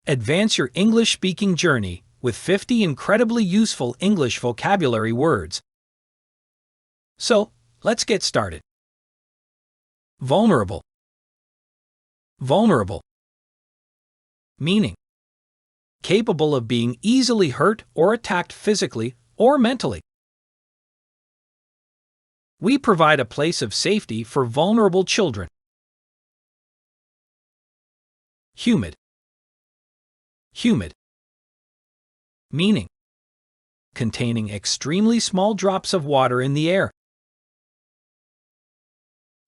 Advance your English-speaking journey with 50 incredibly useful English vocabulary words. So, let's get started. Vulnerable. Vulnerable. Meaning: capable of being easily hurt or attacked physically or mentally. We provide a place of safety for vulnerable children. Humid. Humid. Meaning: containing extremely small drops of water in the air.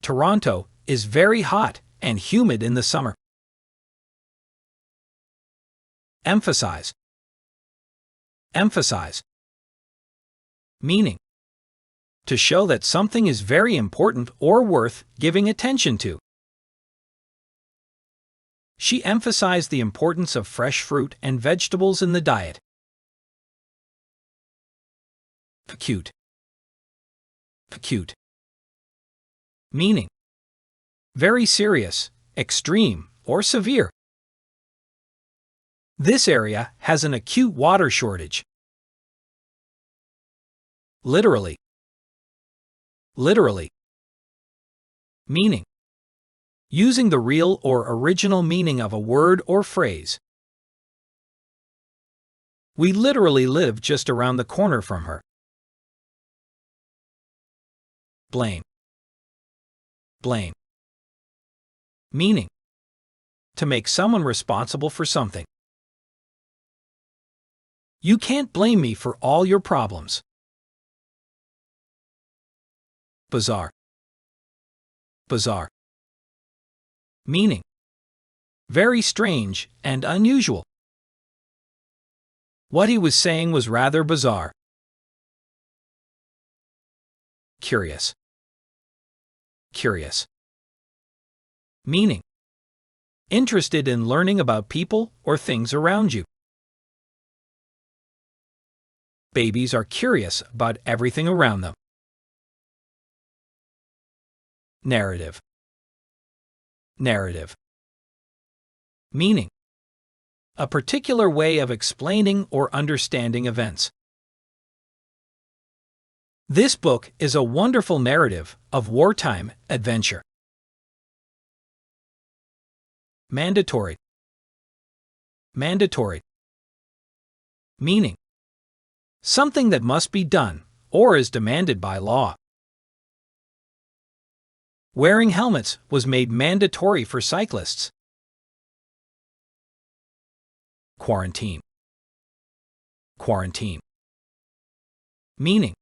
Toronto is very hot and humid in the summer. Emphasize. Emphasize. Meaning: to show that something is very important or worth giving attention to. She emphasized the importance of fresh fruit and vegetables in the diet. Acute. Acute. Meaning: very serious, extreme, or severe. This area has an acute water shortage. Literally. Literally. Meaning: using the real or original meaning of a word or phrase. We literally live just around the corner from her. Blame. Blame. Meaning: to make someone responsible for something. You can't blame me for all your problems. Bizarre. Bizarre. Meaning: very strange and unusual. What he was saying was rather bizarre. Curious. Curious. Meaning: interested in learning about people or things around you. Babies are curious about everything around them. Narrative. Narrative. Meaning: a particular way of explaining or understanding events. This book is a wonderful narrative of wartime adventure. Mandatory. Mandatory. Meaning: something that must be done or is demanded by law. Wearing helmets was made mandatory for cyclists. Quarantine. Quarantine. Meaning: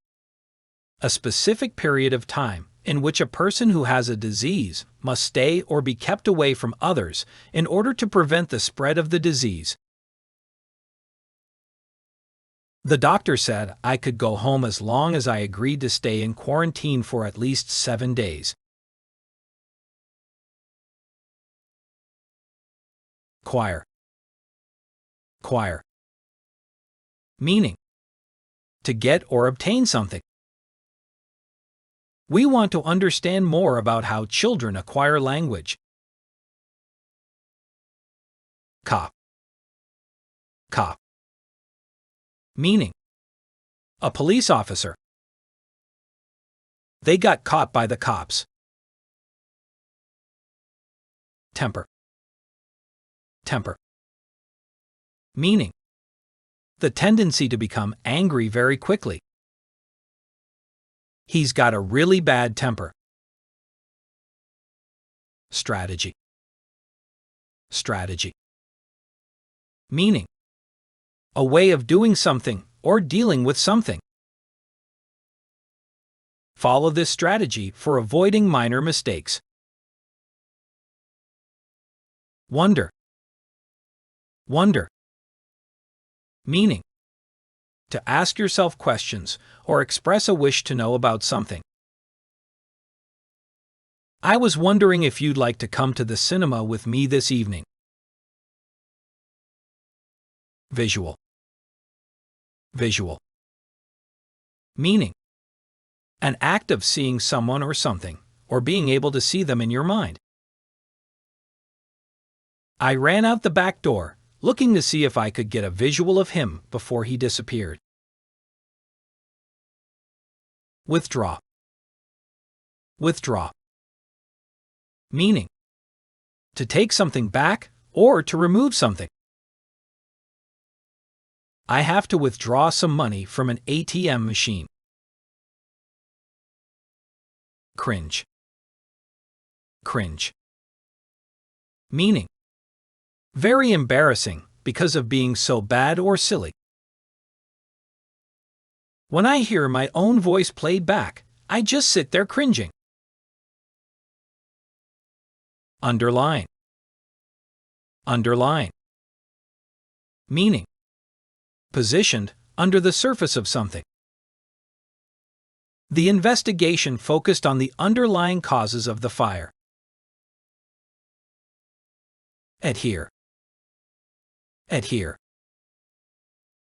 a specific period of time in which a person who has a disease must stay or be kept away from others in order to prevent the spread of the disease. The doctor said I could go home as long as I agreed to stay in quarantine for at least 7 days. Acquire. Acquire. Meaning: to get or obtain something. We want to understand more about how children acquire language. Cop. Cop. Meaning: a police officer. They got caught by the cops. Temper. Temper. Meaning: the tendency to become angry very quickly. He's got a really bad temper. Strategy. Strategy. Meaning: a way of doing something or dealing with something. Follow this strategy for avoiding minor mistakes. Wonder. Wonder. Meaning: to ask yourself questions or express a wish to know about something. I was wondering if you'd like to come to the cinema with me this evening. Visual. Visual. Meaning: an act of seeing someone or something, or being able to see them in your mind. I ran out the back door, looking to see if I could get a visual of him before he disappeared. Withdraw. Withdraw. Meaning: to take something back or to remove something. I have to withdraw some money from an ATM machine. Cringe. Cringe. Meaning: very embarrassing because of being so bad or silly. When I hear my own voice played back, I just sit there cringing. Underline. Underline. Meaning: positioned under the surface of something. The investigation focused on the underlying causes of the fire. Adhere. Adhere.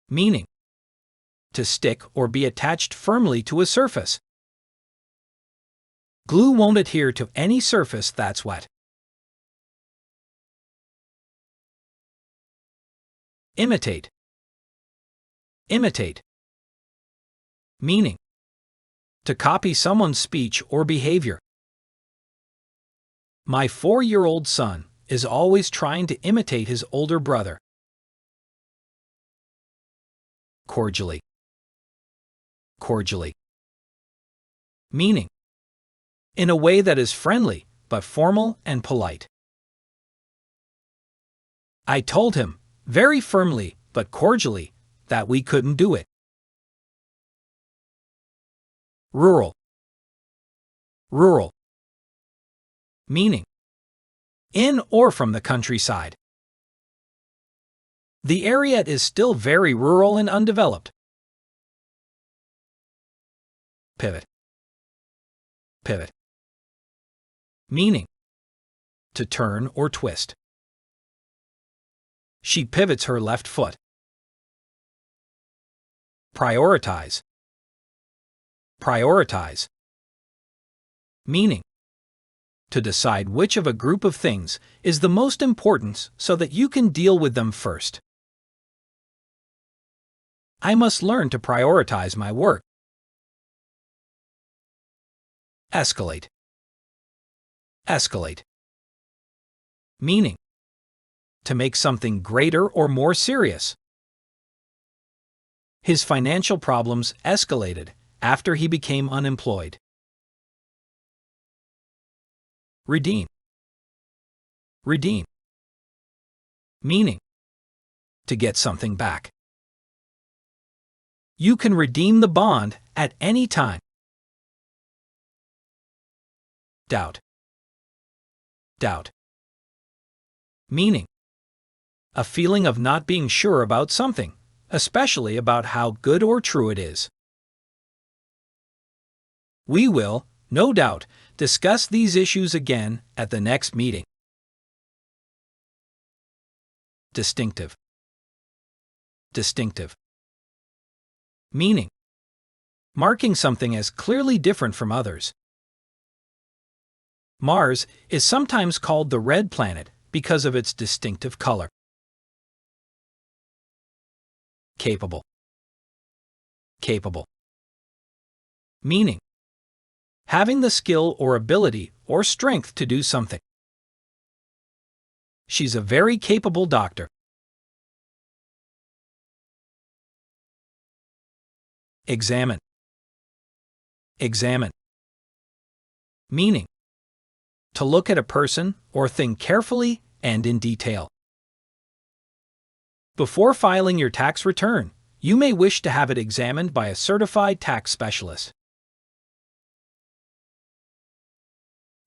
Meaning: to stick or be attached firmly to a surface. Glue won't adhere to any surface that's wet. Imitate. Imitate. Meaning: to copy someone's speech or behavior. My 4-year-old son is always trying to imitate his older brother. Cordially. Cordially. Meaning: in a way that is friendly, but formal and polite. I told him, very firmly but cordially, that we couldn't do it. Rural. Rural. Meaning: in or from the countryside. The area is still very rural and undeveloped. Pivot. Pivot. Meaning: to turn or twist. She pivots her left foot. Prioritize. Prioritize. Meaning: to decide which of a group of things is the most important so that you can deal with them first. I must learn to prioritize my work. Escalate. Escalate. Meaning: to make something greater or more serious. His financial problems escalated after he became unemployed. Redeem. Redeem. Meaning: to get something back. You can redeem the bond at any time. Doubt. Doubt. Meaning: a feeling of not being sure about something, especially about how good or true it is. We will, no doubt, discuss these issues again at the next meeting. Distinctive. Distinctive. Meaning: marking something as clearly different from others. Mars is sometimes called the red planet because of its distinctive color. Capable. Capable. Meaning: having the skill or ability or strength to do something. She's a very capable doctor. Examine. Examine. Meaning: to look at a person or thing carefully and in detail. Before filing your tax return, you may wish to have it examined by a certified tax specialist.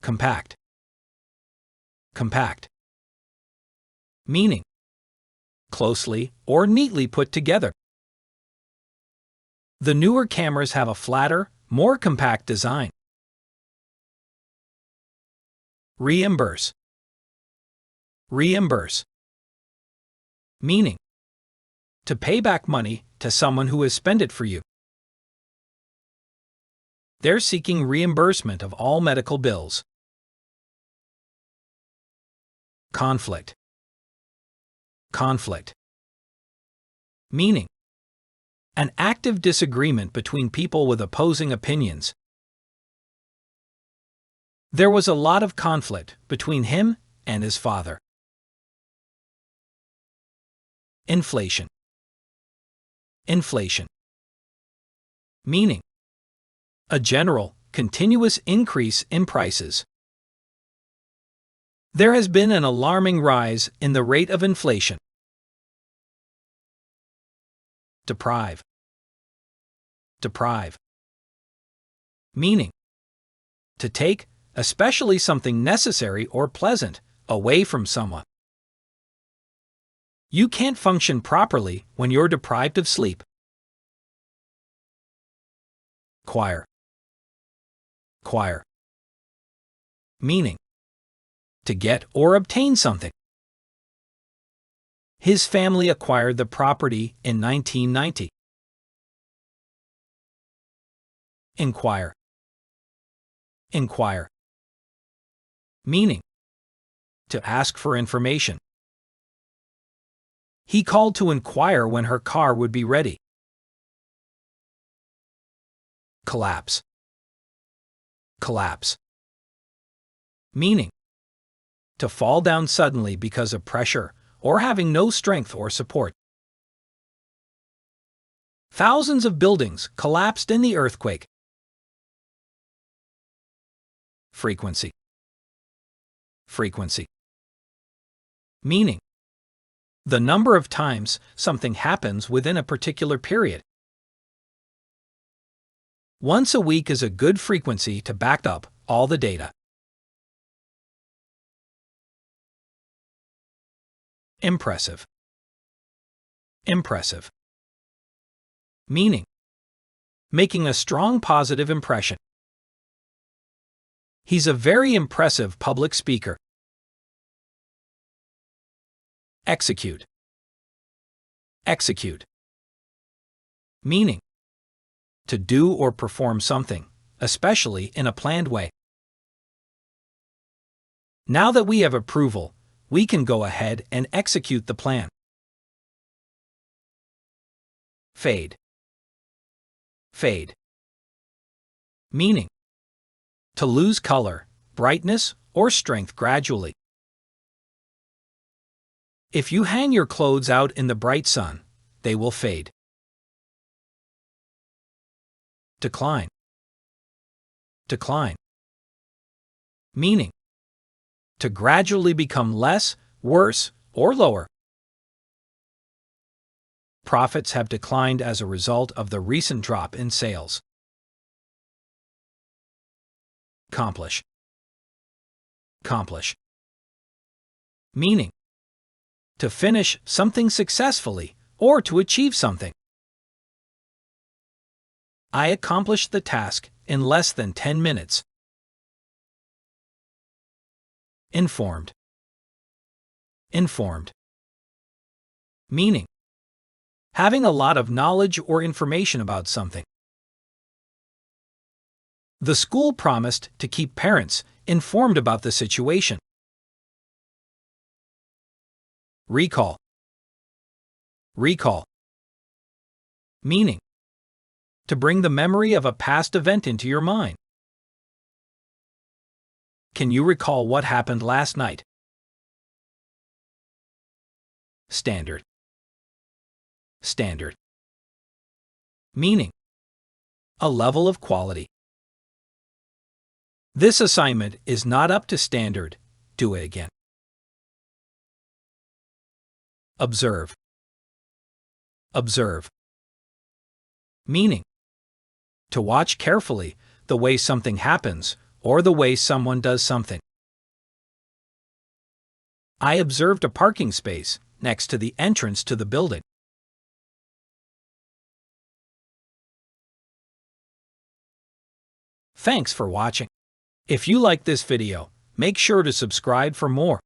Compact. Compact. Meaning: closely or neatly put together. The newer cameras have a flatter, more compact design. Reimburse. Reimburse. Meaning: to pay back money to someone who has spent it for you. They're seeking reimbursement of all medical bills. Conflict. Conflict. Meaning: an active disagreement between people with opposing opinions. There was a lot of conflict between him and his father. Inflation. Inflation. Meaning: a general, continuous increase in prices. There has been an alarming rise in the rate of inflation. Deprive. Deprive. Meaning: to take, especially something necessary or pleasant, away from someone. You can't function properly when you're deprived of sleep. Acquire. Acquire. Meaning: to get or obtain something. His family acquired the property in 1990. Inquire. Inquire. Meaning: to ask for information. He called to inquire when her car would be ready. Collapse. Collapse. Meaning: to fall down suddenly because of pressure or having no strength or support. Thousands of buildings collapsed in the earthquake. Frequency. Frequency. Meaning: the number of times something happens within a particular period. Once a week is a good frequency to back up all the data. Impressive. Impressive. Meaning: making a strong positive impression. He's a very impressive public speaker. Execute. Execute. Meaning: to do or perform something, especially in a planned way. Now that we have approval, we can go ahead and execute the plan. Fade. Fade. Meaning: to lose color, brightness, or strength gradually. If you hang your clothes out in the bright sun, they will fade. Decline. Decline. Meaning: to gradually become less, worse, or lower. Profits have declined as a result of the recent drop in sales. Accomplish. Accomplish. Meaning: to finish something successfully or to achieve something. I accomplished the task in less than 10 minutes. Informed. Informed. Meaning: having a lot of knowledge or information about something. The school promised to keep parents informed about the situation. Recall. Recall. Meaning: to bring the memory of a past event into your mind. Can you recall what happened last night? Standard. Standard. Meaning: a level of quality. This assignment is not up to standard. Do it again. Observe. Observe. Meaning: to watch carefully the way something happens or the way someone does something. I observed a parking space next to the entrance to the building. Thanks for watching. If you like this video, make sure to subscribe for more.